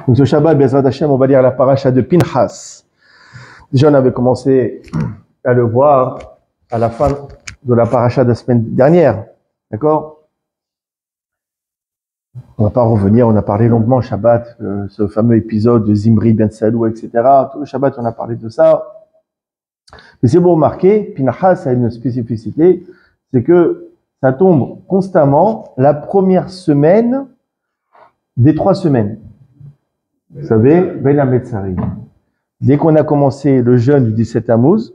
Donc ce Shabbat, Bezrat Hashem, on va lire la paracha de Pinchas. Déjà, on avait commencé à le voir à la fin de la paracha de la semaine dernière. D'accord? On va pas revenir, on a parlé longuement Shabbat, ce fameux épisode de Zimri, Ben Salou, etc. Tout le Shabbat, on a parlé de ça. Mais c'est pour remarquer, Pinchas a une spécificité, c'est que ça tombe constamment la première semaine des 3 semaines. Vous savez, Ben Hametzari. Dès qu'on a commencé le jeûne du 17 Tammuz,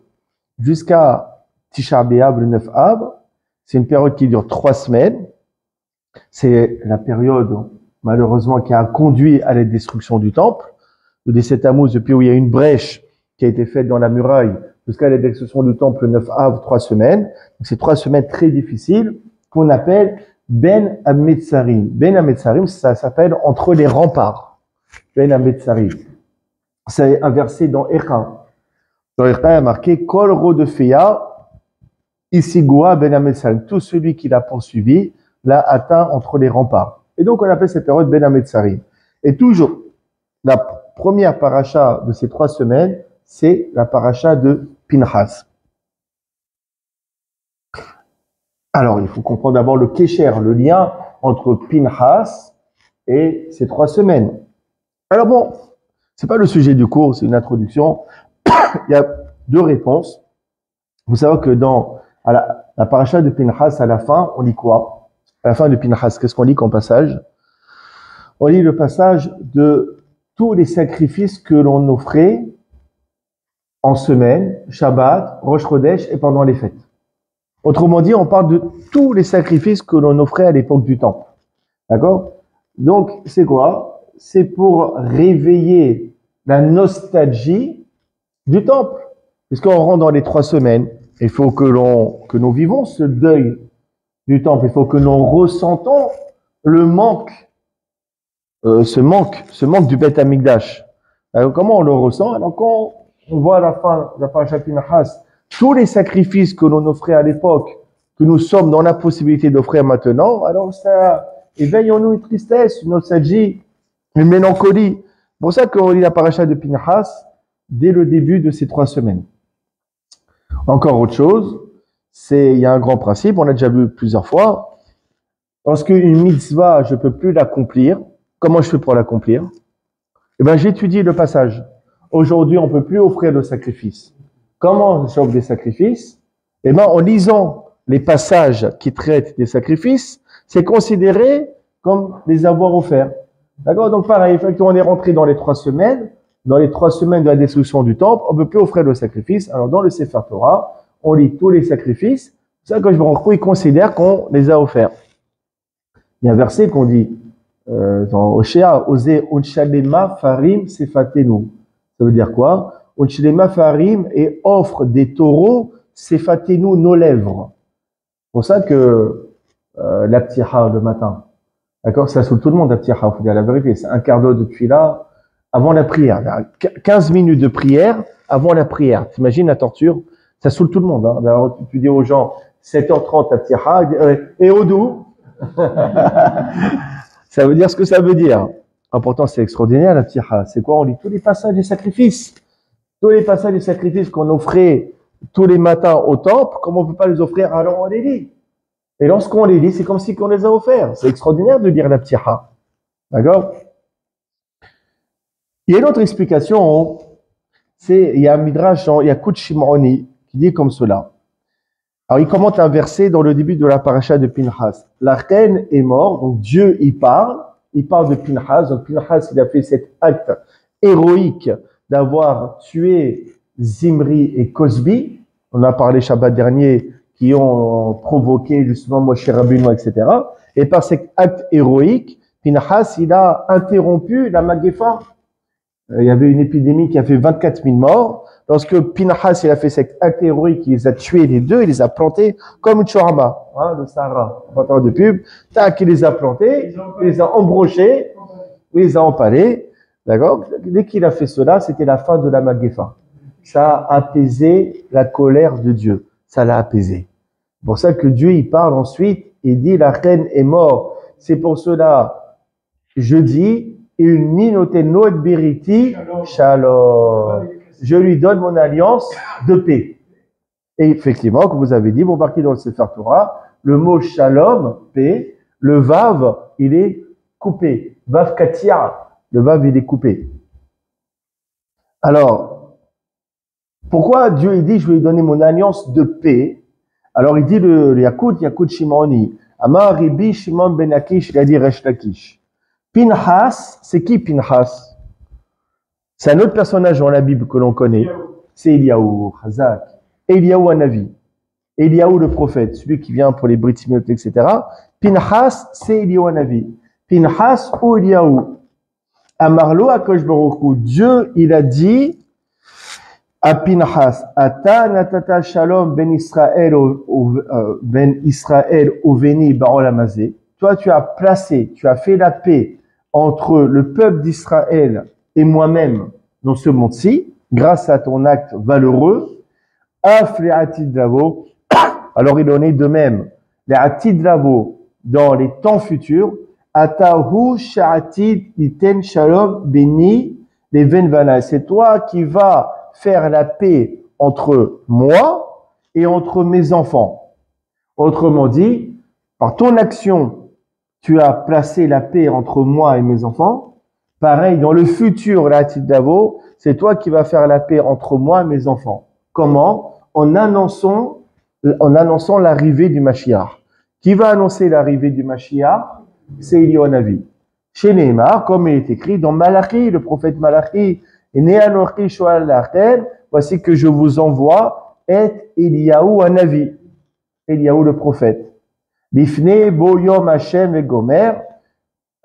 jusqu'à Tisha B'Av, le 9 Av, c'est une période qui dure 3 semaines. C'est la période, malheureusement, qui a conduit à la destruction du temple. Le 17 Tammuz, depuis où il y a une brèche qui a été faite dans la muraille, jusqu'à la destruction du temple, le 9 Av, 3 semaines. Donc, c'est 3 semaines très difficiles, qu'on appelle Ben Hametzarim. Ben Hametzarim, ça s'appelle entre les remparts. Ben Hametzarim. C'est un verset dans Echa. Dans Echa, il y a marqué Kol Rodefeya, Isigoa Ben Hametzarim. Tout celui qui l'a poursuivi l'a atteint entre les remparts. Et donc, on appelle cette période Ben Hametzarim. Et toujours, la première paracha de ces 3 semaines, c'est la paracha de Pinchas. Alors, il faut comprendre d'abord le Kesher, le lien entre Pinchas et ces 3 semaines. Alors bon, c'est pas le sujet du cours, c'est une introduction. Il y a 2 réponses. Vous savez que dans la paracha de Pinchas, à la fin, on lit quoi? À la fin de Pinchas, qu'est-ce qu'on lit comme passage? On lit le passage de tous les sacrifices que l'on offrait en semaine, Shabbat, Rosh Chodesh et pendant les fêtes. Autrement dit, on parle de tous les sacrifices que l'on offrait à l'époque du temple. D'accord? Donc, c'est quoi? C'est pour réveiller la nostalgie du temple. Puisqu'on rentre dans les 3 semaines, il faut que nous vivons ce deuil du temple. Il faut que nous ressentons le manque, ce manque du Beth Amikdash. Alors, comment on le ressent? Alors, quand on voit à la fin de la paracha Pinchas tous les sacrifices que l'on offrait à l'époque, que nous sommes dans la possibilité d'offrir maintenant, alors ça éveille en nous une tristesse, une nostalgie, une mélancolie. C'est pour ça qu'on lit la paracha de Pinchas dès le début de ces 3 semaines. Encore autre chose, il y a un grand principe, on l'a déjà vu plusieurs fois. Lorsque une mitzvah, je peux plus l'accomplir, comment je fais pour l'accomplir? Eh bien, j'étudie le passage. Aujourd'hui, on peut plus offrir de sacrifice. Comment j'offre des sacrifices? Eh bien, en lisant les passages qui traitent des sacrifices, c'est considéré comme les avoir offerts. D'accord? Donc, pareil, effectivement, on est rentré dans les 3 semaines. Dans les 3 semaines de la destruction du temple, on ne peut plus offrir de sacrifice. Alors, dans le Sefer Torah, on lit tous les sacrifices. C'est ça que je me rends compte, ils considèrent qu'on les a offerts. Il y a un verset qu'on dit, dans Oshéa, Osé, Unchalema, Farim, Sefatenu. Ça veut dire quoi? Unchalema, Farim, et offre des taureaux, Sefatenu, nos lèvres. C'est pour ça que la ptiha le matin, d'accord, ça saoule tout le monde, la ptiha, il faut dire la vérité. C'est un quart d'heure de tefila avant la prière. 15 minutes de prière avant la prière. T'imagines la torture? Ça saoule tout le monde. Hein. Alors, tu dis aux gens, 7h30 la ptiha, et au doux. Ça veut dire ce que ça veut dire. Ah, pourtant, c'est extraordinaire la ptiha. C'est quoi? On lit tous les passages des sacrifices. Tous les passages des sacrifices qu'on offrait tous les matins au temple, comment on ne peut pas les offrir? Alors on les lit. Et lorsqu'on les lit, c'est comme si on les a offerts. C'est extraordinaire de lire la ptiha. D'accord? Il y a une autre explication. Il y a un midrash, il y a Kut Shimoni qui dit comme cela. Alors il commente un verset dans le début de la paracha de Pinchas. La reine est morte, donc Dieu il parle de Pinchas. Donc Pinchas il a fait cet acte héroïque d'avoir tué Zimri et Cosbi. On a parlé Shabbat dernier qui ont provoqué justement Moshe Rabbeinu, etc. Et par cet acte héroïque, Pinchas il a interrompu la Magéfa. Il y avait une épidémie qui a fait 24 000 morts. Lorsque Pinchas il a fait cet acte héroïque, il les a tués les deux, il les a plantés comme une shawarma, hein, le Sahara, pas parle de pub. Tac, il les a plantés, il les a embrochés, il les a empalés. D'accord? Dès qu'il a fait cela, c'était la fin de la Magéfa. Ça a apaisé la colère de Dieu. Ça l'a apaisé. C'est pour ça que Dieu, il parle ensuite, il dit, la reine est morte. C'est pour cela, je dis, une ninoteno et beriti shalom. Je lui donne mon alliance de paix. Et effectivement, comme vous avez dit, vous marquez dans le Sefer Torah, le mot shalom, paix, le vav, il est coupé. Vav katia, le vav, il est coupé. Alors, pourquoi Dieu il dit, je vais lui donner mon alliance de paix? Alors, il dit le Yakut Shimoni, Amar Ribi Shimon ben Akish, il a dit Resh Lakish. Pinhas, c'est qui Pinhas? C'est un autre personnage dans la Bible que l'on connaît. C'est Eliaou, Chazak. Eliaou Hanavi. Eliaou le prophète, celui qui vient pour les Brit Milot, etc. Pinhas, c'est Eliaou Hanavi. Pinhas ou Eliaou. Amarlo Akosh Baruch Hu. Dieu, il a dit à Pinhas, Ata natata shalom ben Israël au veni baolamazé. Toi, tu as placé, tu as fait la paix entre le peuple d'Israël et moi-même dans ce monde-ci, grâce à ton acte valeureux. Af le atidravo. Alors il en est de même. Les atidravo dans les temps futurs. Atahu sha'atid iten shalom beni les venvana. C'est toi qui vas faire la paix entre moi et entre mes enfants. Autrement dit, par ton action, tu as placé la paix entre moi et mes enfants. Pareil, dans le futur, la Tidavo, c'est toi qui vas faire la paix entre moi et mes enfants. Comment? En annonçant l'arrivée du Mashiach. Qui va annoncer l'arrivée du Mashiach? C'est Eliyahu Hanavi. Chez Neymar, comme il est écrit dans Malachi, le prophète Malachi, voici que je vous envoie et Eliyahu Hanavi, Eliyahu le prophète. Lifne bo yom Hashem et Gomer,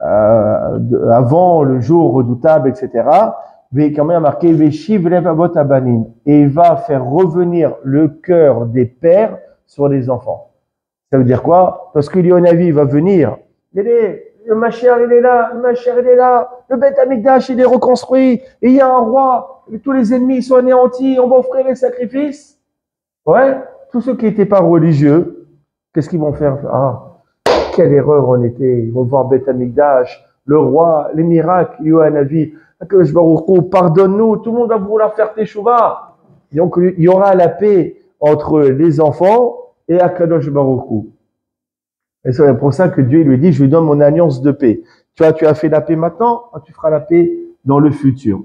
avant le jour redoutable, etc. Mais quand même marqué Veshiv lev avot abanim, et il va faire revenir le cœur des pères sur les enfants. Ça veut dire quoi? Parce que Eliyahu Hanavi va venir. Le Mashiach, il est là, le Mashiach, il est là, le Beth Amikdash, il est reconstruit, et il y a un roi, et tous les ennemis sont anéantis, on va offrir les sacrifices. Ouais, tous ceux qui n'étaient pas religieux, qu'est-ce qu'ils vont faire? Ah, quelle erreur on était, ils vont voir Beth Amikdash, le roi, les miracles, Eliyahu Hanavi, Akadosh Baruch Hu, pardonne-nous, tout le monde va vouloir faire teshuva. Donc, il y aura la paix entre les enfants et Akadosh Baruch Hu. Et c'est pour ça que Dieu lui dit, je lui donne mon alliance de paix. Tu as fait la paix maintenant, tu feras la paix dans le futur.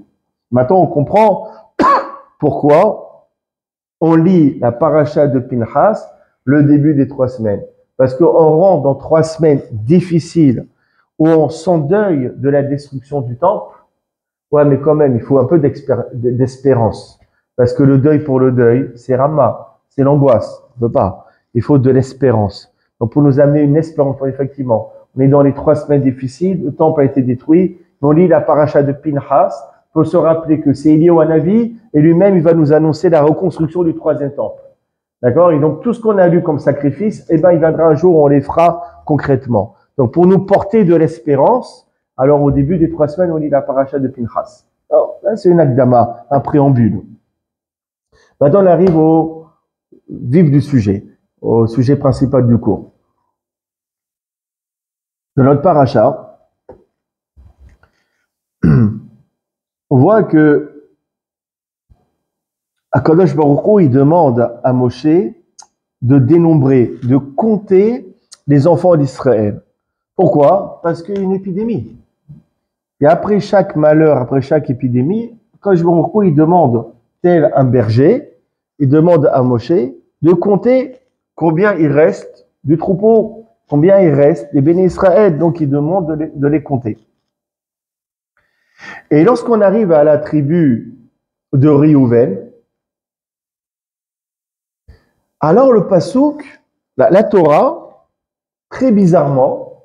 Maintenant, on comprend pourquoi on lit la paracha de Pinhas, le début des 3 semaines. Parce qu'on rentre dans 3 semaines difficiles, où on s'endeuille de la destruction du temple. Ouais, mais quand même, il faut un peu d'espérance. Parce que le deuil pour le deuil, c'est Rama, c'est l'angoisse. On ne peut pas. Il faut de l'espérance. Donc, pour nous amener une espérance, effectivement, on est dans les 3 semaines difficiles, le temple a été détruit, on lit la paracha de Pinhas, il faut se rappeler que c'est Eliyahu Hanavi, et lui-même, il va nous annoncer la reconstruction du 3e temple. D'accord? Et donc, tout ce qu'on a lu comme sacrifice, eh ben, il viendra un jour où on les fera concrètement. Donc, pour nous porter de l'espérance, alors au début des 3 semaines, on lit la paracha de Pinhas. Alors, là, c'est une akdama, un préambule. Maintenant, on arrive au vif du sujet, au sujet principal du cours. Dans notre paracha, on voit que Akadosh Baruch Hu, il demande à Moshe de dénombrer, de compter les enfants d'Israël. Pourquoi? Parce qu'il y a une épidémie. Et après chaque malheur, après chaque épidémie, Akadosh Baruch Hu, il demande, tel un berger, il demande à Moshe de compter combien il reste du troupeau. Combien il reste des bénis Israël, donc il demande de les compter. Et lorsqu'on arrive à la tribu de Réhouven, alors le pasouk, la Torah, très bizarrement,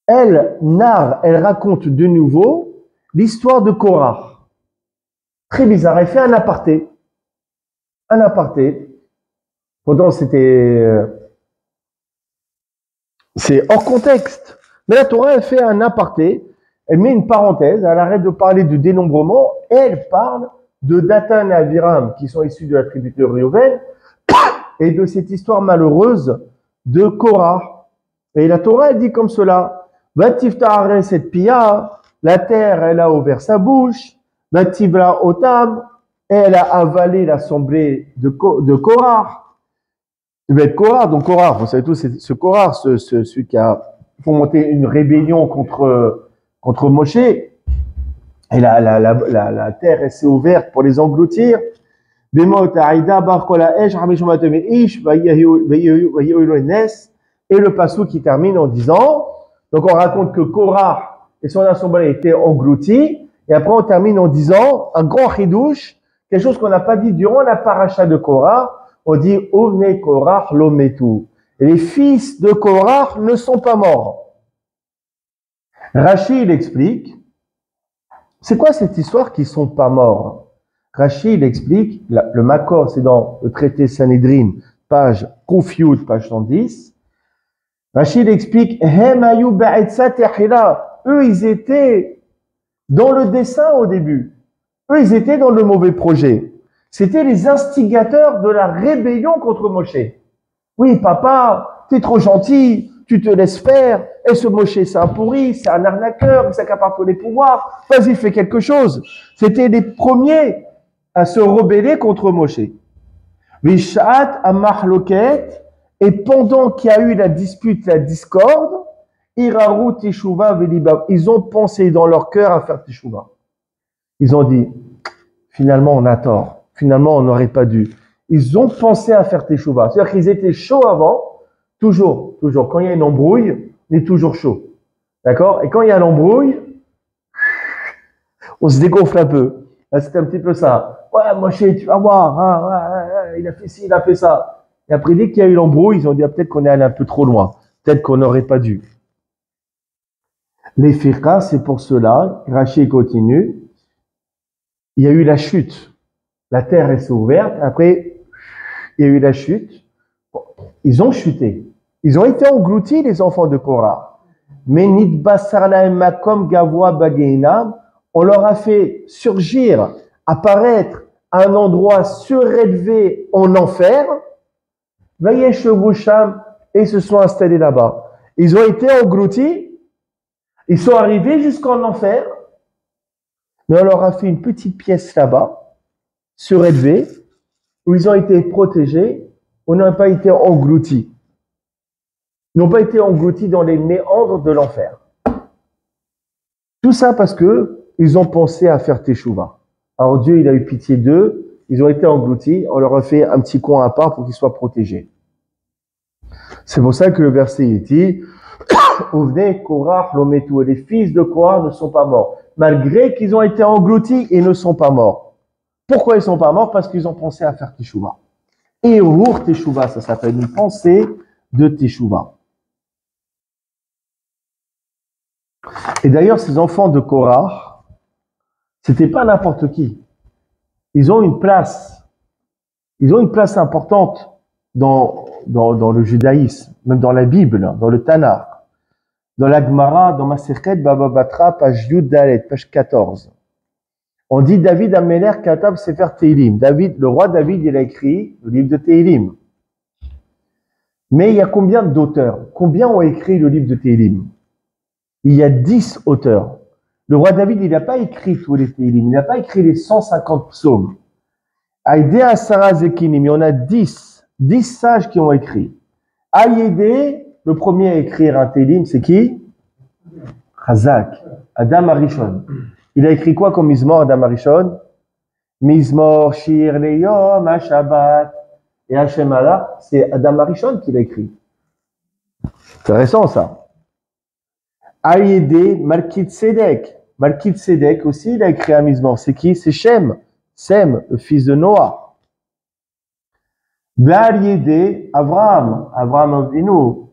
elle raconte de nouveau l'histoire de Korah. Très bizarre, elle fait un aparté. Un aparté. Pourtant, c'est hors contexte. Mais la Torah, elle fait un aparté, elle met une parenthèse, elle arrête de parler du dénombrement, et elle parle de Dathan et Abiram, qui sont issus de la tribu de Réhouven, et de cette histoire malheureuse de Korah. Et la Torah, elle dit comme cela, Vatifta cette pia, la terre, elle a ouvert sa bouche. Vativra otam, elle a avalé l'assemblée de Korah. Donc Korah, vous savez tous, c'est ce Korah, celui qui a fomenté une rébellion contre Moshe. Et la terre, elle s'est ouverte pour les engloutir. Et le passage qui termine en disant, donc on raconte que Korah et son assemblée étaient engloutis, et après on termine en disant un grand chidouche, quelque chose qu'on n'a pas dit durant la paracha de Korah, on dit Ovne Korah lometu. Et les fils de Korah ne sont pas morts. Rashi il explique, c'est quoi cette histoire qu'ils sont pas morts? Rashi il explique, le Makor c'est dans le traité Sanhedrin, page Koufioud, page 110. Rashi il explique, eux ils étaient dans le dessein au début. Eux ils étaient dans le mauvais projet. C'était les instigateurs de la rébellion contre Moshe. Oui, papa, t'es trop gentil, tu te laisses faire, et ce Moshe, c'est un pourri, c'est un arnaqueur, il s'accapare tous les pouvoirs, vas-y, fais quelque chose. C'était les premiers à se rebeller contre Moshe. Vishat amachloket, et pendant qu'il y a eu la dispute, la discorde, iraru teshuva velibab, ils ont pensé dans leur cœur à faire teshuva. Ils ont dit, finalement, on a tort. Finalement, on n'aurait pas dû. Ils ont pensé à faire teshuva. C'est-à-dire qu'ils étaient chauds avant, toujours. Quand il y a une embrouille, on est toujours chaud. D'accord? Et quand il y a l'embrouille, on se dégonfle un peu. C'était un petit peu ça. Ouais, Moshe, tu vas voir, hein, il a fait ci, il a fait ça. Et après, dès qu'il y a eu l'embrouille, ils ont dit, peut-être qu'on est allé un peu trop loin. Peut-être qu'on n'aurait pas dû. Les firqa, c'est pour cela, Rashi continue, il y a eu la chute. La terre s'est ouverte. Après, il y a eu la chute. Ils ont chuté. Ils ont été engloutis, les enfants de Korah. Mais makom gavoa bageinam, on leur a fait surgir, apparaître à un endroit surélevé en enfer. Vayeshevusham, et ils se sont installés là-bas. Ils ont été engloutis. Ils sont arrivés jusqu'en enfer. Mais on leur a fait une petite pièce là-bas, surélevés, où ils ont été protégés, où ils n'ont pas été engloutis. Ils n'ont pas été engloutis dans les méandres de l'enfer. Tout ça parce que ils ont pensé à faire teshuva. Alors Dieu, il a eu pitié d'eux, ils ont été engloutis, on leur a fait un petit coin à part pour qu'ils soient protégés. C'est pour ça que le verset dit, Ovnei Korah lometu, les fils de Korah ne sont pas morts. Malgré qu'ils ont été engloutis, ils ne sont pas morts. Pourquoi ils ne sont pas morts? Parce qu'ils ont pensé à faire teshuva. Et Ur teshuva, ça s'appelle une pensée de teshuva. Et d'ailleurs, ces enfants de Korah, c'était pas n'importe qui. Ils ont une place. Ils ont une place importante dans le judaïsme, même dans la Bible, dans le Tanakh, dans la Gemara, dans Masechet Baba Batra, page Yud Dalet, page 14. On dit David Améler Katab Sefer Teilim. Le roi David, il a écrit le livre de Teilim. Mais il y a combien d'auteurs? Combien ont écrit le livre de Teilim? Il y a 10 auteurs. Le roi David, il n'a pas écrit tous les Teilim. Il n'a pas écrit les 150 psaumes. Aïdé Sarah Zekinim, il y en a 10 sages qui ont écrit. Aïdé, le premier à écrire un Teilim, c'est qui? Chazak, Adam Arishon. Il a écrit quoi comme Mizmor, Adam Arishon? Mizmor, Shir, Leyom, Shabbat. Et Hashem Allah, c'est Adam Arishon qui l'a écrit. Intéressant ça. Aïdé, Malkid Sedek. Malkid Sedek aussi, il a écrit un Mizmor. C'est qui? C'est Shem. Sem, le fils de Noah. Aïdé, Avraham. Avraham Avinu.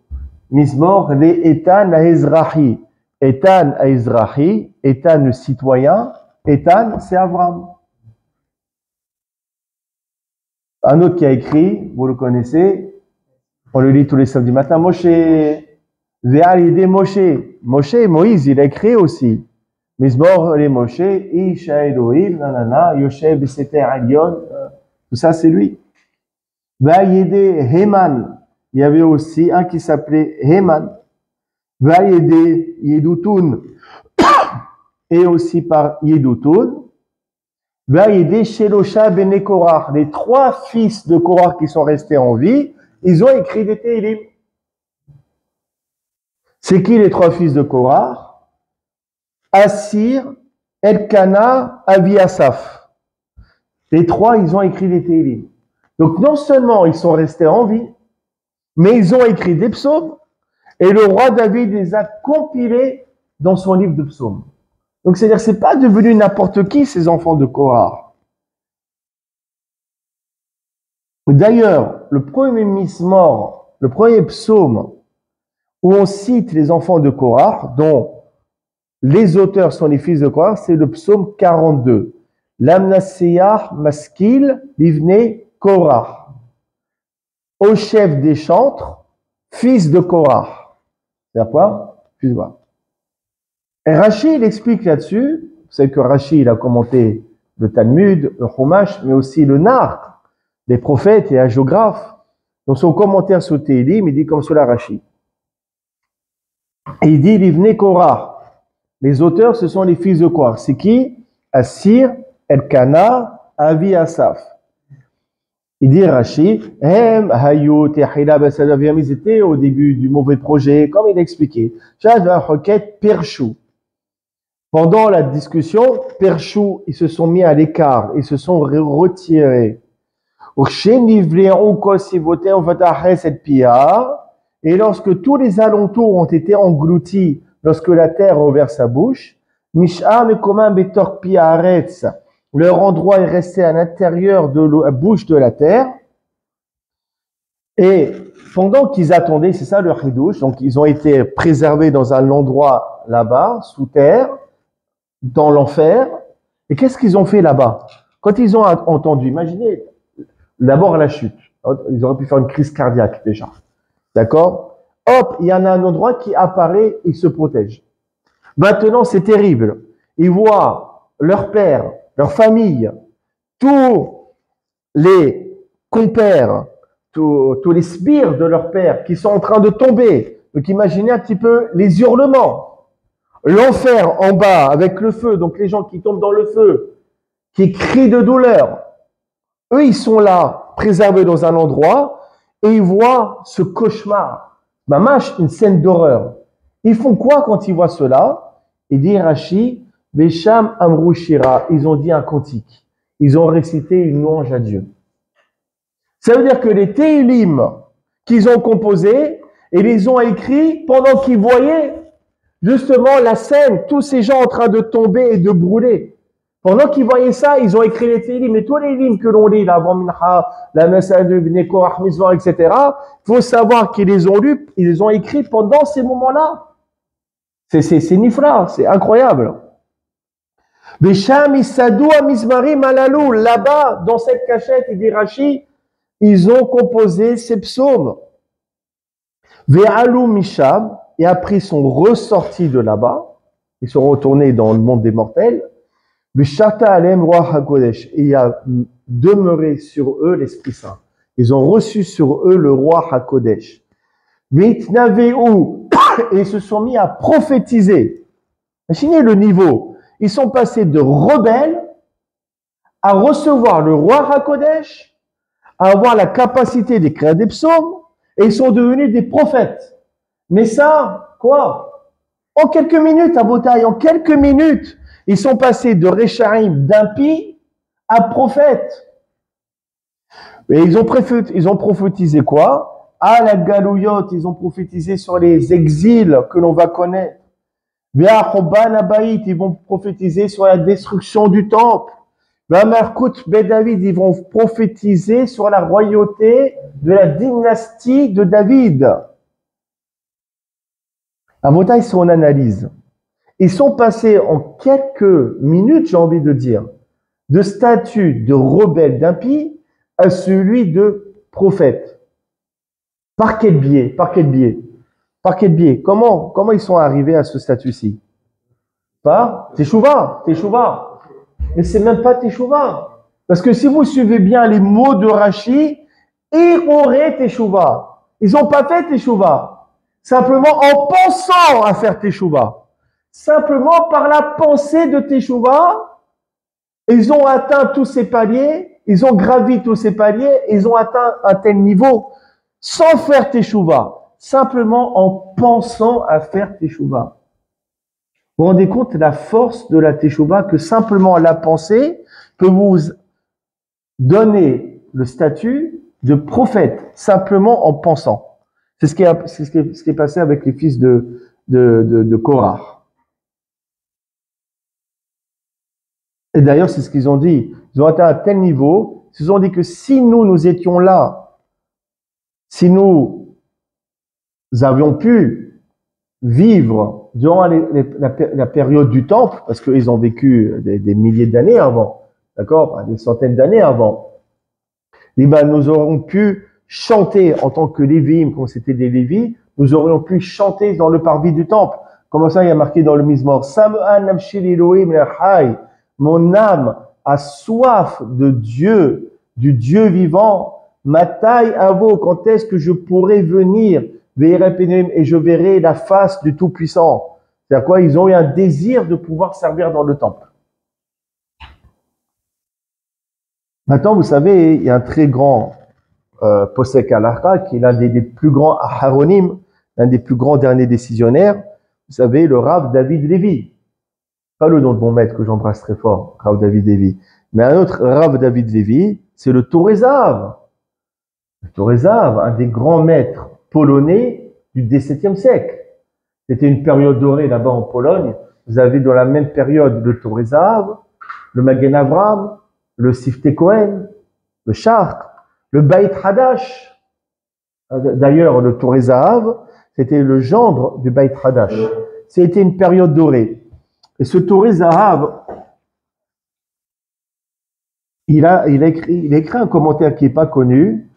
Mizmor, le Etan Ezrahi. Etan Ezrahi. Etan le citoyen. Etan, c'est Avraham. Un autre qui a écrit, vous le connaissez, on le lit tous les samedis matin, Moshe. Ve'al Moshe. Moshe, Moïse, il a écrit aussi. Mizmor le Moshe, Isha Elohim, nanana, Yoshev Seter Alion. Tout ça, c'est lui. Ve'al Heman. Il y avait aussi un qui s'appelait Heman. Vayede Yedutun, et aussi par Yedutun, Vayede Shelosha Bene Korach. Les trois fils de Korach qui sont restés en vie, ils ont écrit des Tehillim. C'est qui les trois fils de Korach? Assir, Elkana, Aviasaph. Les trois, ils ont écrit des Tehillim. Donc non seulement ils sont restés en vie, mais ils ont écrit des psaumes, et le roi David les a compilés dans son livre de psaumes. Donc c'est-à-dire, c'est pas devenu n'importe qui, ces enfants de Korah. D'ailleurs, le premier mismor, le premier psaume, où on cite les enfants de Korah, dont les auteurs sont les fils de Korah, c'est le psaume 42. L'amnaseah maskil livne Korah. Au chef des chantres, fils de Korah. C'est-à-dire quoi? Fils de Korah. Et Rashi, il explique là-dessus, vous savez que Rashi, il a commenté le Talmud, le Chumash, mais aussi le Nar, les prophètes et hagiographes. Dans son commentaire sur Tehillim, il dit comme cela Rashi. Et il dit, Livne Korah. Les auteurs, ce sont les fils de Korah. C'est qui? Assir, Elkana, Avi, Asaph. Il dit Rashi, ils étaient au début du mauvais projet, comme il a expliqué. Perchou. Pendant la discussion, Perchou, ils se sont mis à l'écart, ils se sont retirés. Et lorsque tous les alentours ont été engloutis, lorsque la terre a ouvert sa bouche, leur endroit est resté à l'intérieur de la bouche de la terre. Et pendant qu'ils attendaient, c'est ça le chidouche, donc ils ont été préservés dans un endroit là-bas, sous terre, dans l'enfer. Et qu'est-ce qu'ils ont fait là-bas? Quand ils ont entendu, imaginez, d'abord la chute. Ils auraient pu faire une crise cardiaque déjà. D'accord? Hop, il y en a un endroit qui apparaît, ils se protègent. Maintenant, c'est terrible. Ils voient leur père, leur famille, tous les compères, tous les sbires de leur père qui sont en train de tomber. Donc imaginez un petit peu les hurlements. L'enfer en bas avec le feu, donc les gens qui tombent dans le feu, qui crient de douleur. Eux, ils sont là, préservés dans un endroit, et ils voient ce cauchemar. Mamash, une scène d'horreur. Ils font quoi quand ils voient cela? Il dit Rashi, Vesham Amru Shira, ils ont dit un cantique. Ils ont récité une louange à Dieu. Ça veut dire que les Tehillim qu'ils ont composés, ils les ont écrits pendant qu'ils voyaient justement la scène, tous ces gens en train de tomber et de brûler. Pendant qu'ils voyaient ça, ils ont écrit les Tehillim. Et tous les livres que l'on lit, la Minha, la Message de Korach, Mizmor, etc., il faut savoir qu'ils les ont lus, ils les ont écrits pendant ces moments-là. C'est nifra, c'est incroyable. Là-bas, dans cette cachette, il dit Rashi, ils ont composé ces psaumes. Ve'alu misham, et après ils sont ressortis de là-bas, ils sont retournés dans le monde des mortels. Ve'shata alem roi hakodesh, et il a demeuré sur eux l'Esprit Saint. Ils ont reçu sur eux le roi hakodesh. Ve'itnaveu, et ils se sont mis à prophétiser. Imaginez le niveau. Ils sont passés de rebelles à recevoir le roi Hakodesh, à avoir la capacité d'écrire des psaumes, et ils sont devenus des prophètes. Mais ça, quoi? En quelques minutes, à Botaï, en quelques minutes, ils sont passés de Réchaïm, d'impies, à prophètes. Et ils ont prophétisé quoi? À la Galouyot, ils ont prophétisé sur les exils que l'on va connaître. Ils vont prophétiser sur la destruction du temple. David, ils vont prophétiser sur la royauté de la dynastie de David. À Motaï, si on analyse, ils sont passés en quelques minutes, j'ai envie de dire, de statut de rebelle d'impie à celui de prophète. Par quel biais? Par quel biais? Par quel biais? Comment ils sont arrivés à ce statut-ci? Par Teshuvah. Mais c'est même pas Teshuvah. Parce que si vous suivez bien les mots de Rashi, ils auraient Teshuvah. Ils n'ont pas fait Teshuvah. Simplement en pensant à faire teshuva. Simplement par la pensée de teshuva, ils ont atteint tous ces paliers, ils ont gravi tous ces paliers, ils ont atteint un tel niveau sans faire teshuva, simplement en pensant à faire teshuva. Vous vous rendez compte de la force de la teshuva que simplement la pensée peut vous donner le statut de prophète, simplement en pensant. C'est ce qui est passé avec les fils de Korah. Et d'ailleurs, c'est ce qu'ils ont dit. Ils ont atteint un tel niveau, ils ont dit que si nous étions là, si nous avions pu vivre durant la période du temple, parce qu'ils ont vécu des milliers d'années avant, d'accord, des centaines d'années avant, et ben, nous aurions pu chanter en tant que Lévi'im, comme c'était des Lévis, nous aurions pu chanter dans le parvis du temple. Comme ça, il y a marqué dans le Mizmor, Sam'an nafshi Elohim l'chai. Mon âme a soif de Dieu, du Dieu vivant. Matai avo, quand est-ce que je pourrai venir et je verrai la face du Tout-Puissant? C'est-à-dire quoi? Ils ont eu un désir de pouvoir servir dans le temple. Maintenant, vous savez, il y a un très grand Posek Halakha, qui est l'un des plus grands Aharonim, l'un des plus grands derniers décisionnaires. Vous savez, le Rav David Lévi. Pas le nom de mon maître que j'embrasse très fort, Rav David Lévi. Mais un autre Rav David Lévi, c'est le Torezav. Le Torezav, un des grands maîtres polonais du XVIIe siècle. C'était une période dorée là-bas en Pologne. Vous avez dans la même période le Torezav, le Magen Avram, le Siftei Cohen, le Shark, le Beit Hadash. D'ailleurs, le Torezav, c'était le gendre du Beit Hadash. C'était une période dorée. Et ce Torezav, il a écrit un commentaire qui n'est pas connu,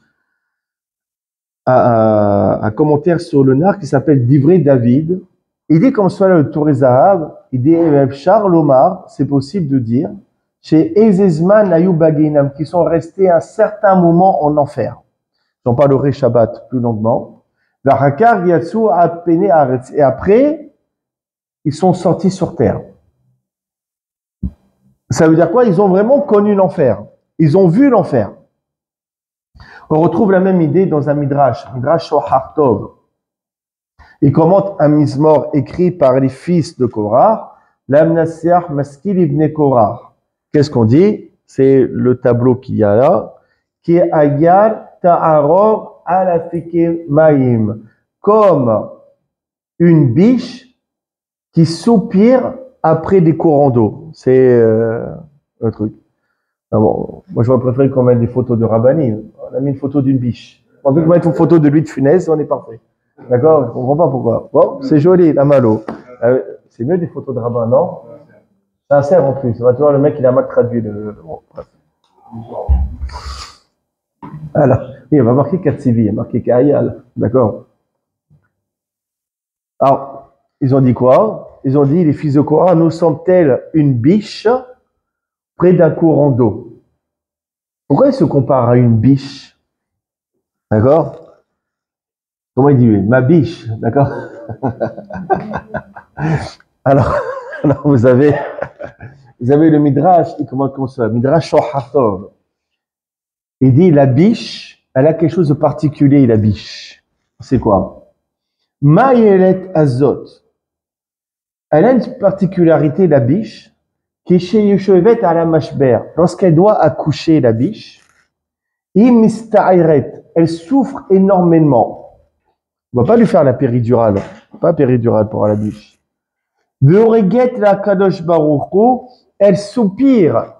un commentaire sur le nar qui s'appelle Divrei David. Il dit comme cela le Torezav, il dit Charles Omar, c'est possible de dire, chez Ezezman Ayou Baginam, qui sont restés un certain moment en enfer. J'en parlerai Shabbat plus longuement. Et après, ils sont sortis sur terre. Ça veut dire quoi? Ils ont vraiment connu l'enfer. Ils ont vu l'enfer. On retrouve la même idée dans un Midrash Shohar Tov. Il commente un Mizmor écrit par les fils de Korah, L'Amnasiach Maskil Ibn Korah. Qu'est-ce qu'on dit? C'est le tableau qu'il y a là, qui est Ayar Ta'aror Alafike Maïm, comme une biche qui soupire après des courants d'eau. C'est le truc. Ah bon, moi j'aurais préféré qu'on mette des photos de Rabbani. On a mis une photo d'une biche. On peut mettre une photo de lui de Funès, on est parfait. D'accord? Je comprends pas pourquoi. Bon, c'est joli, la malo. C'est mieux des photos de rabbin, non? C'est un cerf en plus. Tu vois, le mec il a mal traduit le... Bon, bref. Alors, oui, on va marquer Katsivi, il a marqué Kayal. D'accord? Alors, ils ont dit quoi? Ils ont dit, les fils de Korah, nous sommes tels une biche près d'un courant d'eau. Pourquoi ils se comparent à une biche? D'accord? Comment il dit? Ma biche, d'accord? alors, vous avez le Midrash, il commence comme ça, Midrash Shohar Tov. Il dit, la biche, elle a quelque chose de particulier, la biche. C'est quoi? Maïelet Azot. Elle a une particularité, la biche, qui est chez Yeshovet à la Mashber. Lorsqu'elle doit accoucher, la biche, elle souffre énormément. On va pas lui faire la péridurale. Pas péridurale pour la biche. La Kadosh Baruch Hu, elle soupire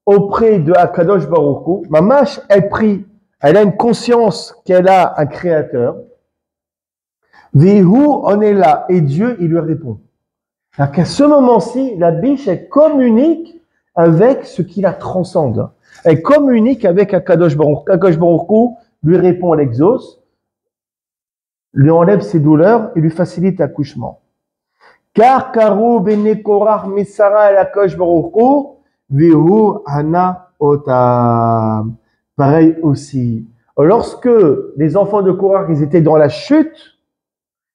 auprès de Akadosh Baruch Hu. Mamash, elle prie. Elle a une conscience qu'elle a un créateur. Vihu, on est là. Et Dieu, il lui répond. Alors qu'à ce moment-ci, la biche, elle communique avec ce qui la transcende. Elle communique avec Akadosh Baruch Hu. Akadosh Baruch Hu lui répond à l'exauce, lui enlève ses douleurs et lui facilite l'accouchement. Car Karu bene Korach misara el Akadosh Baruch Hu vihu hana otam. Pareil aussi. Lorsque les enfants de Korach, ils étaient dans la chute,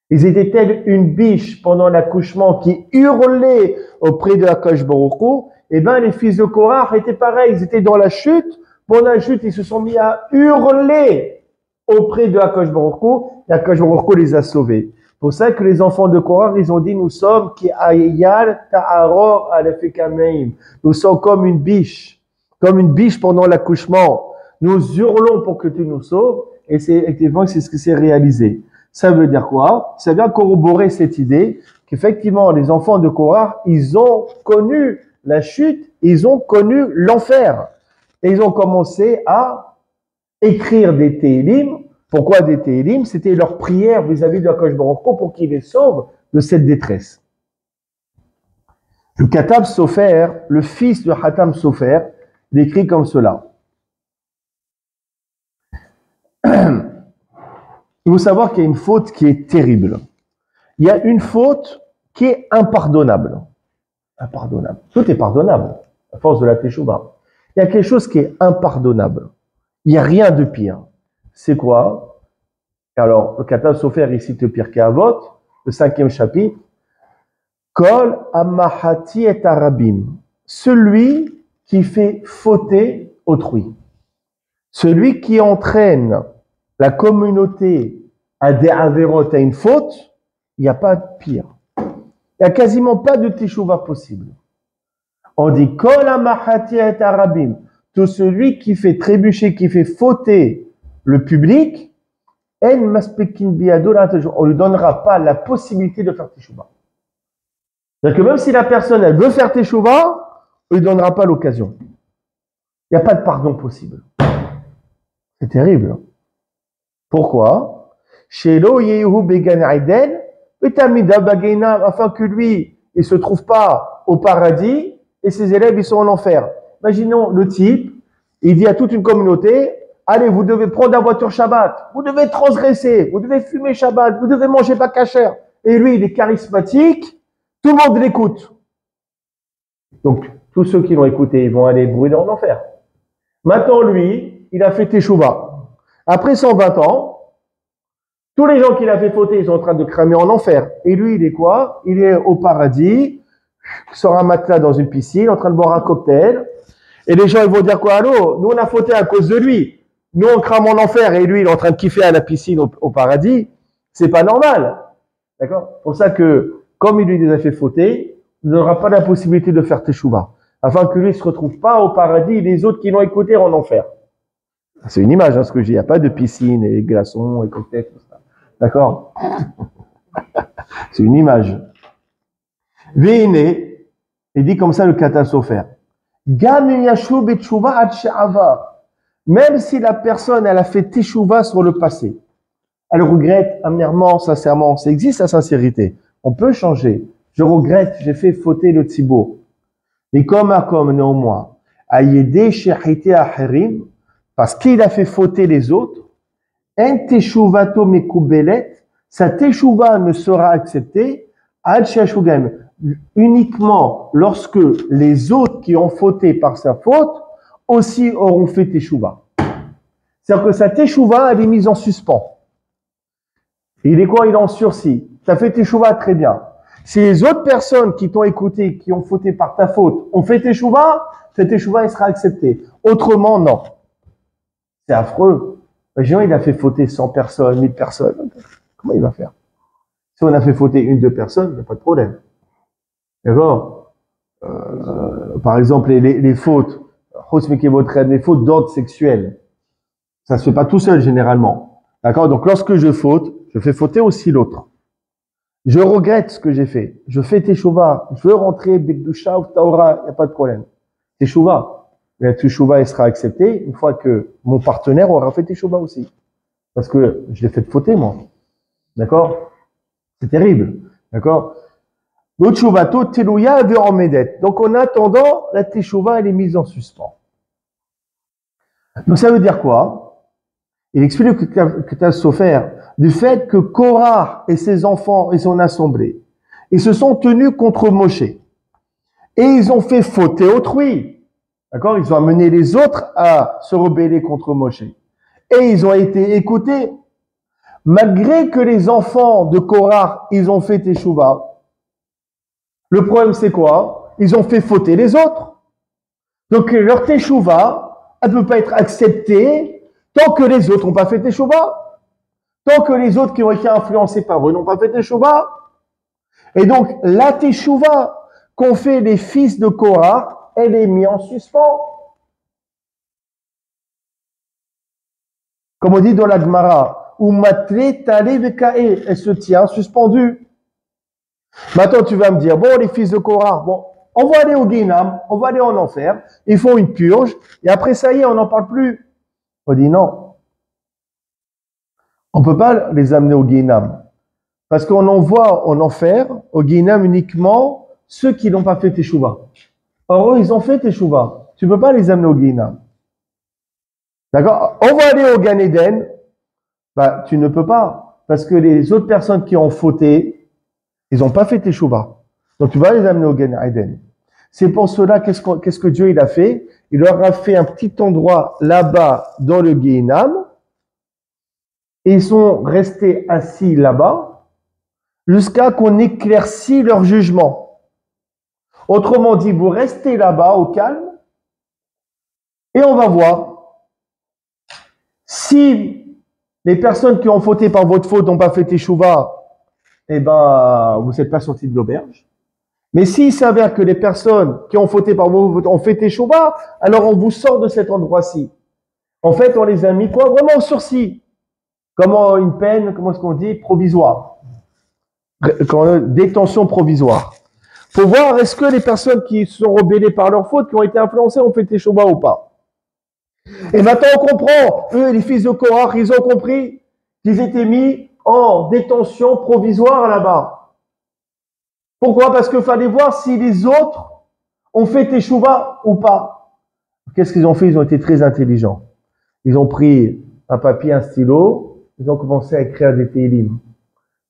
Ils étaient tels une biche pendant l'accouchement qui hurlait auprès de Akash Baruch Hu. Eh bien, les fils de Korah étaient pareils. Ils étaient dans la chute. Pendant la chute, ils se sont mis à hurler auprès de Akash Baruch Hu. Et Akash Baruch Hu les a sauvés. C'est pour ça que les enfants de Korah, ils ont dit, nous sommes qui ayal ta'aror alefekameim. Nous sommes comme une biche pendant l'accouchement. Nous hurlons pour que tu nous sauves. Et c'est effectivement, c'est ce qui s'est réalisé. Ça veut dire quoi? Ça vient corroborer cette idée qu'effectivement, les enfants de Korah, ils ont connu la chute, ils ont connu l'enfer. Et ils ont commencé à écrire des Télim. Pourquoi des Télim? C'était leur prière vis-à-vis de Akash Baruch Hu pour qu'il les sauve de cette détresse. Le Katab Sofer, le fils de Hatam Sofer, il écrit comme cela. Il faut savoir qu'il y a une faute qui est terrible. Il y a une faute qui est impardonnable. Impardonnable. Tout est pardonnable, à force de la teshuva. Il y a quelque chose qui est impardonnable. Il n'y a rien de pire. C'est quoi? Alors, le Katab Sofer, il cite le Pirkei Avot, le 5e chapitre. Kol amahati et arabim. Celui qui fait fauter autrui. Celui qui entraîne la communauté à des avérotes, à une faute, il n'y a pas de pire. Il n'y a quasiment pas de teshuva possible. On dit Kol amahati et arabim. Tout celui qui fait trébucher, qui fait fauter le public, on ne lui donnera pas la possibilité de faire teshuva. C'est-à-dire que même si la personne elle veut faire teshuva, on ne lui donnera pas l'occasion. Il n'y a pas de pardon possible. C'est terrible. Pourquoi? Afin que lui, il ne se trouve pas au paradis et ses élèves, ils sont en enfer. Imaginons le type, il dit à toute une communauté, allez, vous devez prendre la voiture Shabbat, vous devez transgresser, vous devez fumer Shabbat, vous devez manger pas kasher. Et lui, il est charismatique, tout le monde l'écoute. Donc, tous ceux qui l'ont écouté, ils vont aller brûler en enfer. Maintenant, lui, il a fait teshuva. Après 120 ans, tous les gens qu'il a fait fauter, ils sont en train de cramer en enfer. Et lui, il est quoi? Il est au paradis, sur un matelas dans une piscine, en train de boire un cocktail. Et les gens, ils vont dire quoi? Allô, nous, on a fauté à cause de lui. Nous, on crame en enfer et lui, il est en train de kiffer à la piscine au paradis. C'est pas normal. D'accord? C'est pour ça que, comme il lui les a fait fauter, il n'aura pas la possibilité de faire teshuva. Afin que lui ne se retrouve pas au paradis et les autres qui l'ont écouté en enfer. C'est une image, hein, ce que je dis. Il n'y a pas de piscine et glaçons et cocktails, tout ça. D'accord? C'est une image. Veine, il dit comme ça le Katab Sofer. Même si la personne, elle a fait teshuva sur le passé, elle regrette amèrement, sincèrement, ça existe la sincérité. On peut changer. Je regrette, j'ai fait fauter le tzibour. Mais comme néanmoins, ayede shechite acherim, parce qu'il a fait fauter les autres, en teshuvato mekubelet, sa teshuva ne sera acceptée, ad shashugam, uniquement lorsque les autres qui ont fauté par sa faute aussi auront fait teshuva. C'est-à-dire que sa teshuva, elle est mise en suspens. Il est quoi? Il est en sursis. Tu as fait teshuva très bien. Si les autres personnes qui t'ont écouté, qui ont fauté par ta faute, ont fait teshuva, cette teshuva, elle sera acceptée. Autrement, non. C'est affreux. Imaginons, il a fait fauter 100 personnes, 1000 personnes. Comment il va faire? Si on a fait fauter 1-2 personnes, il n'y a pas de problème. D'accord? Par exemple, les fautes, les fautes d'ordre sexuel. Ça ne se fait pas tout seul, généralement. D'accord? Donc, lorsque je faute, je fais fauter aussi l'autre. Je regrette ce que j'ai fait. Je fais teshuva. Je veux rentrer Bekdusha ou Taora. Il n'y a pas de problème. Teshuva. La teshuva, elle sera acceptée une fois que mon partenaire aura fait teshuva aussi. Parce que je l'ai fait fauter, moi. D'accord? C'est terrible. D'accord? Donc, en attendant, la teshuva, elle est mise en suspens. Donc, ça veut dire quoi? Il explique que tu as souffert du fait que Korah et ses enfants et son assemblée, ils se sont tenus contre Moshe. Et ils ont fait fauter autrui. D'accord? Ils ont amené les autres à se rebeller contre Moshe. Et ils ont été écoutés. malgré que les enfants de Korah, ils ont fait Teshuvah, le problème c'est quoi? Ils ont fait fauter les autres. Donc leur Teshuvah, elle ne peut pas être acceptée tant que les autres n'ont pas fait Teshuvah. Tant que les autres qui ont été influencés par eux n'ont pas fait Teshuvah. Et donc la Teshuvah qu'ont fait les fils de Korah, elle est mise en suspens. Comme on dit dans la Gemara, elle se tient suspendue. Maintenant, tu vas me dire, bon, les fils de Korah, bon, on va aller au Guénam, on va aller en enfer, ils font une purge, et après, ça y est, on n'en parle plus. On dit non. On ne peut pas les amener au Guénam. Parce qu'on envoie en enfer, au Guénam uniquement, ceux qui n'ont pas fait Teshuvah. Or, eux, ils ont fait Teshuvah. Tu ne peux pas les amener au Guénam. D'accord? On va aller au Gan Eden. Bah, tu ne peux pas. Parce que les autres personnes qui ont fauté, ils n'ont pas fait Teshuvah. Donc, tu vas les amener au Gan Eden. C'est pour cela, qu'est-ce que Dieu il a fait? Il leur a fait un petit endroit là-bas dans le Guénam. Et ils sont restés assis là-bas jusqu'à qu'on éclaircit leur jugement. Autrement dit, vous restez là-bas au calme et on va voir. Si les personnes qui ont fauté par votre faute n'ont pas fait Teshuvah, eh ben, vous n'êtes pas sortis de l'auberge. Mais s'il s'avère que les personnes qui ont fauté par votre faute ont fait Teshuvah, alors on vous sort de cet endroit-ci. En fait, on les a mis quoi? Vraiment au sursis. Comment une peine, comment est-ce qu'on dit? Provisoire. Détention provisoire. Faut voir est-ce que les personnes qui se sont rebellées par leur faute, qui ont été influencées, ont fait Teshuvah ou pas. Et maintenant on comprend, eux les fils de Korah, ils ont compris qu'ils étaient mis en détention provisoire là-bas. Pourquoi? Parce qu'il fallait voir si les autres ont fait Teshuvah ou pas. Qu'est-ce qu'ils ont fait? Ils ont été très intelligents. Ils ont pris un papier, un stylo, ils ont commencé à écrire des Télim.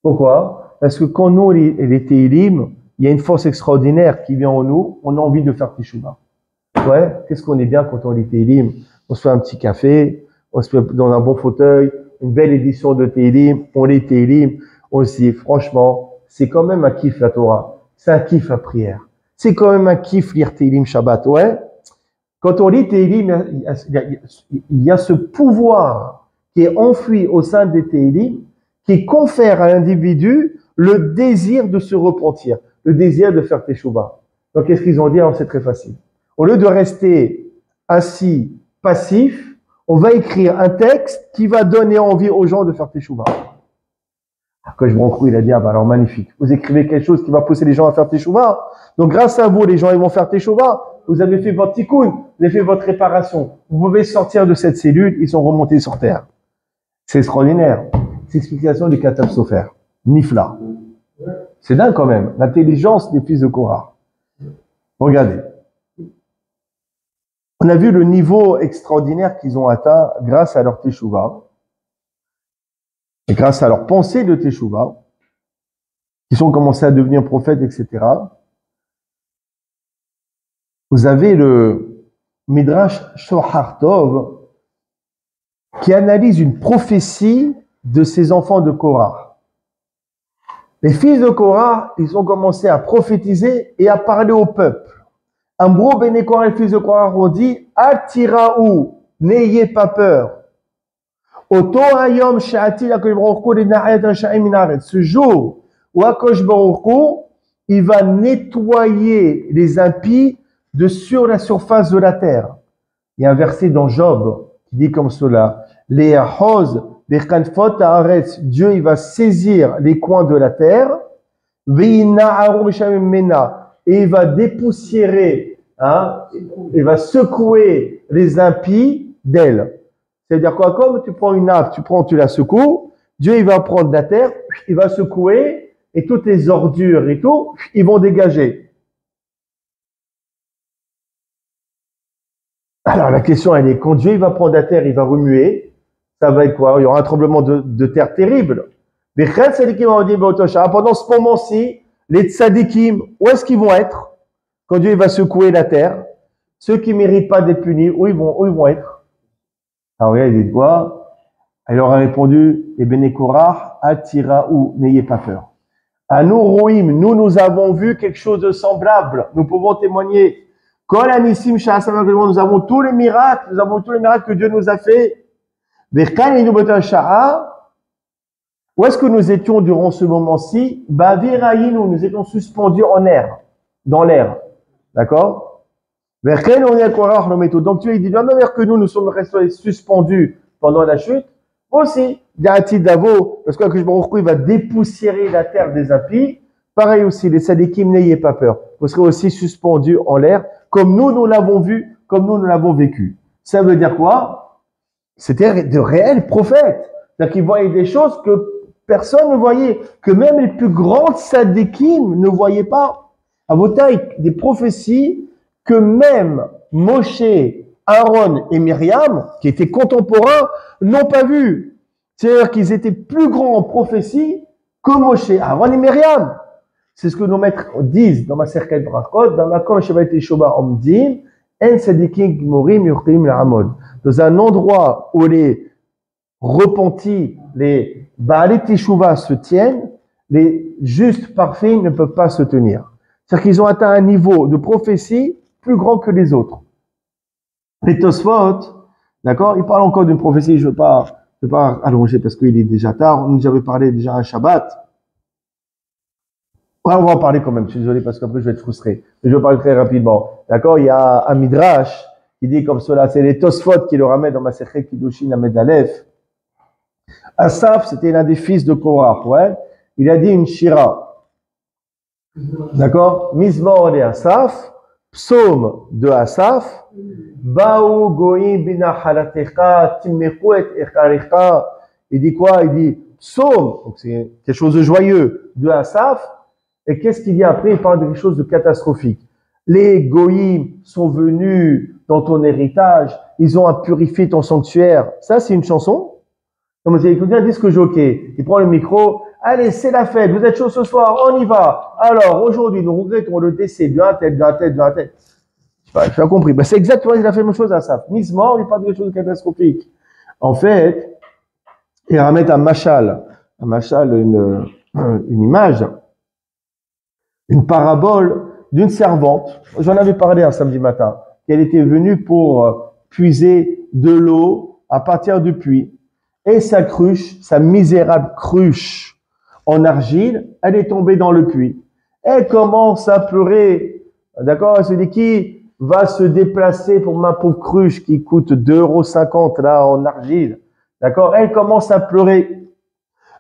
Pourquoi? Parce que quand nous, les Télim, il y a une force extraordinaire qui vient en nous, on a envie de faire Teshuvah. Ouais, qu'est-ce qu'on est bien quand on lit Télim? On se fait un petit café, on se fait dans un bon fauteuil, une belle édition de Télim, on lit Télim, on se dit, franchement, c'est quand même un kiff la Torah. C'est un kiff la prière. C'est quand même un kiff lire Télim Shabbat, ouais. Quand on lit Télim, il y a ce pouvoir qui est enfoui au sein des Télim, qui confère à l'individu le désir de se repentir, le désir de faire Teshuvah. Donc, qu'est-ce qu'ils ont dit? Alors, c'est très facile. Au lieu de rester assis, passif, on va écrire un texte qui va donner envie aux gens de faire Teshuvah. Quand je me rends il a dit, ah bah alors magnifique, vous écrivez quelque chose qui va pousser les gens à faire Teshuvah. Donc grâce à vous, les gens ils vont faire Teshuvah. Vous avez fait votre tikkun, vous avez fait votre réparation. Vous pouvez sortir de cette cellule, ils sont remontés sur terre. C'est extraordinaire. C'est l'explication du Katav Sofer. Nifla. C'est dingue quand même, l'intelligence des fils de Korah. Regardez. On a vu le niveau extraordinaire qu'ils ont atteint grâce à leur Teshuvah. Et grâce à leur pensée de Teshuvah, qui sont commencés à devenir prophètes, etc. Vous avez le Midrash Shohar Tov qui analyse une prophétie de ces enfants de Korah. Les fils de Korah, ils ont commencé à prophétiser et à parler au peuple. Ambro, Bene Korah, les fils de Korah ont dit, Atiraou, n'ayez pas peur. Ce jour où Akash Baruch Hu, il va nettoyer les impies de sur la surface de la terre. Il y a un verset dans Job qui dit comme cela, les Hoz, les Kanfot Haaretz, Dieu il va saisir les coins de la terre, et il va dépoussiérer, il va secouer les impies d'elle. C'est-à-dire quoi? Comme tu prends une nappe, tu la secoues, Dieu il va prendre la terre, il va secouer, et toutes les ordures et tout, ils vont dégager. Alors la question elle est, quand Dieu il va prendre la terre, il va remuer, ça va être quoi? Il y aura un tremblement de terre terrible. Mais pendant ce moment-ci, les tzadikim, où est-ce qu'ils vont être? Quand Dieu il va secouer la terre, ceux qui ne méritent pas d'être punis, où ils vont être? Alors, regardez, il dit quoi? Il leur a répondu, et Béné Korah, Atiraou, n'ayez pas peur. À nous, Roïm, nous avons vu quelque chose de semblable. Nous pouvons témoigner. Kol Anissim Sha'asam, nous avons tous les miracles, que Dieu nous a fait. Où est-ce que nous étions durant ce moment-ci? Nous étions suspendus en air, dans l'air. D'accord? Donc Dieu dit, de la même manière que nous sommes restés suspendus pendant la chute, aussi, il y a un titre d'avo, parce que il va dépoussiérer la terre des impies. Pareil aussi, les sadikim, n'ayez pas peur. Vous serez aussi suspendus en l'air, comme nous l'avons vu, comme nous l'avons vécu. Ça veut dire quoi? C'était de réels prophètes. C'est-à-dire qu'ils voyaient des choses que personne ne voyait, que même les plus grands sadikim ne voyaient pas. À vos tailles, des prophéties que même Moshe, Aaron et Myriam, qui étaient contemporains, n'ont pas vu. C'est-à-dire qu'ils étaient plus grands en prophétie que Moshe, Aaron et Myriam. C'est ce que nos maîtres disent dans ma cercle Brachot, dans ma kom Shabbat Teshuva Omdim, En Sadikim Gmorim Yurtim La'amod. Dans un endroit où les repentis, les Baalei Teshuva se tiennent, les justes parfaits ne peuvent pas se tenir. C'est-à-dire qu'ils ont atteint un niveau de prophétie plus grand que les autres. Les Tosfot, d'accord, ils parlent encore d'une prophétie, je ne veux pas allonger parce qu'il est déjà tard, nous avait parlé déjà un Shabbat. Ouais, on va en parler quand même, je suis désolé parce qu'après je vais être frustré. Mais je vais parler très rapidement. D'accord, il y a un Midrash qui dit comme cela, c'est les Tosfot qui le ramènent dans ma Masechet Kiddushin Amud Aleph. Asaph, c'était l'un des fils de Korah, ouais. Il a dit une shira. D'accord, Mizmor et Asaph, psaume de Asaph, Baou goïm binahalatecha timmechu et echaricha. Il dit quoi? Il dit psaume, donc c'est quelque chose de joyeux, de Asaph. Et qu'est-ce qu'il dit après? Il parle de quelque chose de catastrophique. Les goïms sont venus dans ton héritage, ils ont purifié ton sanctuaire. Ça, c'est une chanson? Comme vous écoutez un disque jockey, il prend le micro, allez, c'est la fête, vous êtes chaud ce soir, on y va. Alors, aujourd'hui, nous regrettons le décès d'un tel. Je pas compris. Ben, c'est exactement, il a fait la même chose à ça. Mise mort, il parle de quelque chose de catastrophique. En fait, il ramène un machal, une image, une parabole d'une servante. J'en avais parlé un samedi matin, qu'elle était venue pour puiser de l'eau à partir du puits. Et sa cruche, sa misérable cruche en argile, elle est tombée dans le puits. Elle commence à pleurer. D'accord? Elle se dit, qui va se déplacer pour ma pauvre cruche qui coûte 2,50 € là en argile? D'accord? Elle commence à pleurer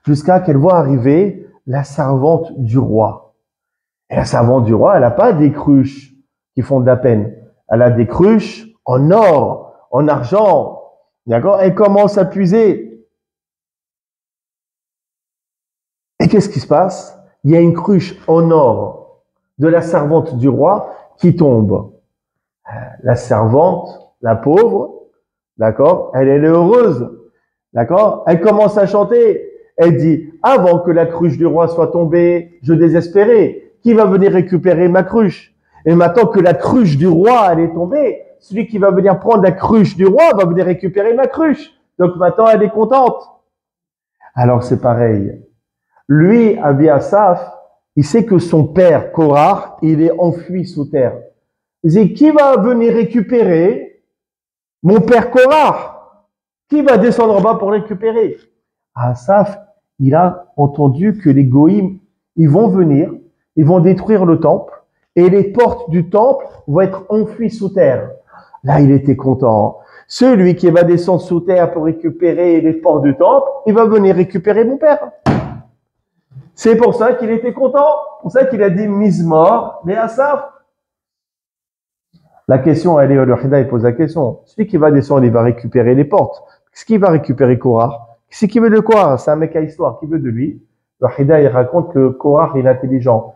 jusqu'à qu'elle voit arriver la servante du roi. Et la servante du roi, elle n'a pas des cruches qui font de la peine. Elle a des cruches en or, en argent. D'accord? Elle commence à puiser. Et qu'est-ce qui se passe? Il y a une cruche en or de la servante du roi qui tombe. La servante, la pauvre, d'accord, elle est heureuse, d'accord, elle commence à chanter. Elle dit, avant que la cruche du roi soit tombée, je désespérais. Qui va venir récupérer ma cruche? Et maintenant que la cruche du roi, elle est tombée, celui qui va venir prendre la cruche du roi va venir récupérer ma cruche. Donc maintenant, elle est contente. Alors c'est pareil. Lui, Abi Asaph, il sait que son père, Korah, il est enfui sous terre. Il dit, qui va venir récupérer mon père Korah? Qui va descendre en bas pour récupérer? Asaph, il a entendu que les goïms, ils vont venir, ils vont détruire le temple, et les portes du temple vont être enfuies sous terre. Là, il était content. Celui qui va descendre sous terre pour récupérer les portes du temple, il va venir récupérer mon père. C'est pour ça qu'il était content. C'est pour ça qu'il a dit Mizmor, mais Asaph. La question, elle est, le Hida, il pose la question. Celui qui va descendre, il va récupérer les portes. Qu'est-ce qu'il va récupérer Korah? Qu'est-ce qu'il veut de Korah? C'est un mec à histoire. Qui veut de lui? Le Hida, il raconte que Korah, il est intelligent.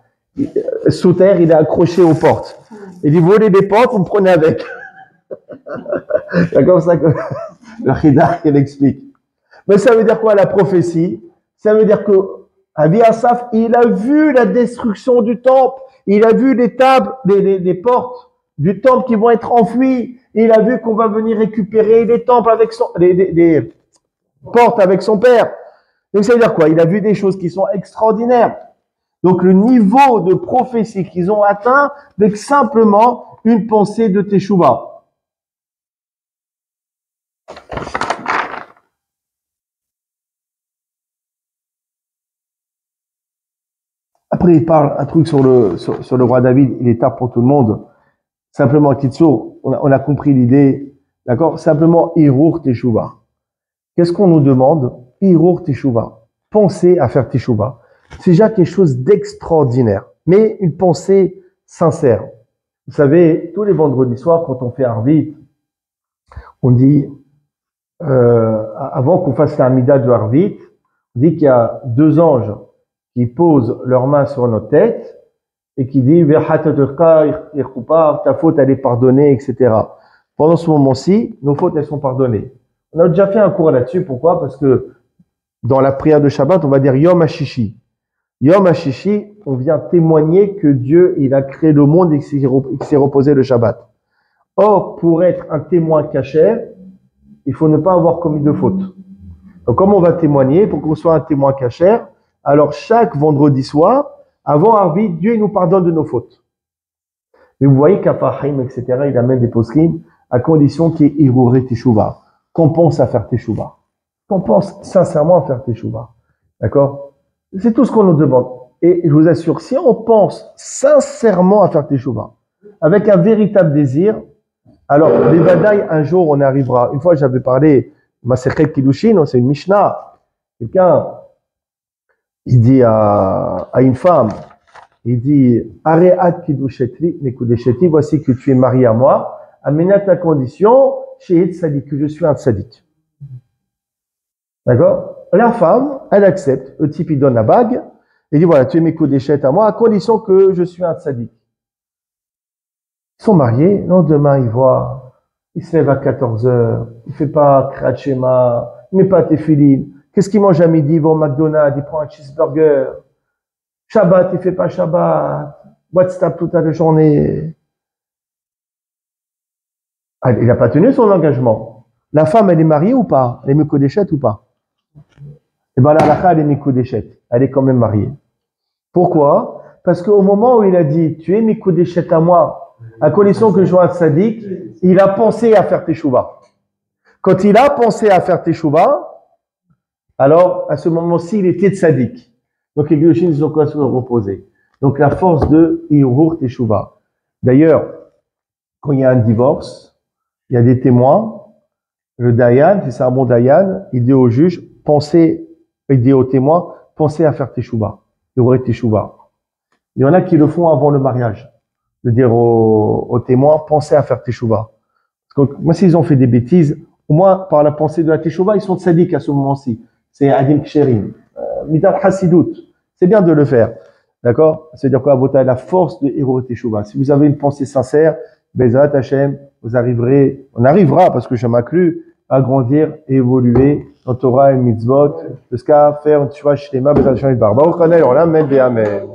Sous terre, il est accroché aux portes. Il dit, volez des portes, vous me prenez avec. C'est comme ça que le Hida, il explique. Mais ça veut dire quoi, la prophétie? Ça veut dire que Abi Asaph, il a vu la destruction du temple. Il a vu les tables, les portes du temple qui vont être enfouies. Il a vu qu'on va venir récupérer les temples avec porte avec son père. Donc ça veut dire quoi? Il a vu des choses qui sont extraordinaires. Donc le niveau de prophétie qu'ils ont atteint avec simplement une pensée de Teshuvah. Après, il parle un truc sur le roi David, il est tard pour tout le monde. Simplement, Kitsour, on a compris l'idée, d'accord? Simplement, Hirur Teshuvah. Qu'est-ce qu'on nous demande? Hirur Teshuvah. Pensez à faire Teshuvah. C'est déjà quelque chose d'extraordinaire, mais une pensée sincère. Vous savez, tous les vendredis soirs, quand on fait Arvit, on dit, avant qu'on fasse l'Amida du Arvit, on dit qu'il y a deux anges qui posent leurs mains sur nos têtes et qui disent ta faute elle est pardonnée, etc. Pendant ce moment-ci, nos fautes elles sont pardonnées. On a déjà fait un cours là-dessus. Pourquoi? Parce que dans la prière de Shabbat, on va dire Yom HaShishi. Yom HaShishi, on vient témoigner que Dieu il a créé le monde et qu'il s'est reposé le Shabbat. Or, pour être un témoin cachère, il faut ne pas avoir commis de faute. Donc, comme on va témoigner, pour qu'on soit un témoin cachère, alors chaque vendredi soir, avant Arvit, Dieu nous pardonne de nos fautes. Mais vous voyez qu'à Fahim, etc., il amène des poskim à condition qu'il y ait Hiruré Teshuvah, qu'on pense à faire Teshuvah, qu'on pense sincèrement à faire Teshuvah. D'accord? C'est tout ce qu'on nous demande. Et je vous assure, si on pense sincèrement à faire Teshuvah, avec un véritable désir, alors les badailles, un jour on arrivera. Une fois j'avais parlé, Masechet Kiddushin, c'est une Mishnah. Quelqu'un, il dit à une femme, il dit, Areat Kiddushetri, Mekudesheti, voici que tu es marié à moi, amène à ta condition, chez Tzadik, que je suis un Tzadik. D'accord? La femme, elle accepte. Le type, il donne la bague, il dit, voilà, tu es Mekudeshet à moi, à condition que je suis un Tzadik. Ils sont mariés, le lendemain, il se lève à 14 heures, il fait pas Kratchema, il met pas Tefillin. Qu'est-ce qu'il mange à midi? Il va au McDonald's, il prend un cheeseburger. Shabbat, il fait pas Shabbat. WhatsApp toute la journée. Ah, il n'a pas tenu son engagement. La femme, elle est mariée ou pas? Elle est Mekodeshet ou pas? Eh ben, la halakha, elle est Mekodeshet. Elle est quand même mariée. Pourquoi? Parce qu'au moment où il a dit, tu es Mekodeshet à moi, à condition que je sois un tzaddik, il a pensé à faire Teshuvah. Quand il a pensé à faire Teshuvah, alors, à ce moment-ci, il était tzaddik. Donc, les Gdouchim, ils ont quoi se reposer. Donc, la force de Hirur Teshuvah. D'ailleurs, quand il y a un divorce, il y a des témoins. Le Dayan, si c'est un bon Dayan, il dit au juge, il dit aux témoins, pensez à faire Teshuvah. Hirur Teshuvah. Il y en a qui le font avant le mariage. De dire aux témoins, pensez à faire Teshuvah. Parce que moi, s'ils ont fait des bêtises, au moins, par la pensée de la Teshuvah, ils sont tzaddik à ce moment-ci. C'est Adim Ksherim. Midal Hasidut. C'est bien de le faire. D'accord? C'est-à-dire quoi? La force de Hirur Teshuvah. Si vous avez une pensée sincère, Bezat Hashem, on arrivera, parce que je m'inclus, à grandir et évoluer dans Torah et Mitzvot, jusqu'à faire une Teshuvah Shlema, Bezat Hashem, Baruch Hanei, Olam, Amen.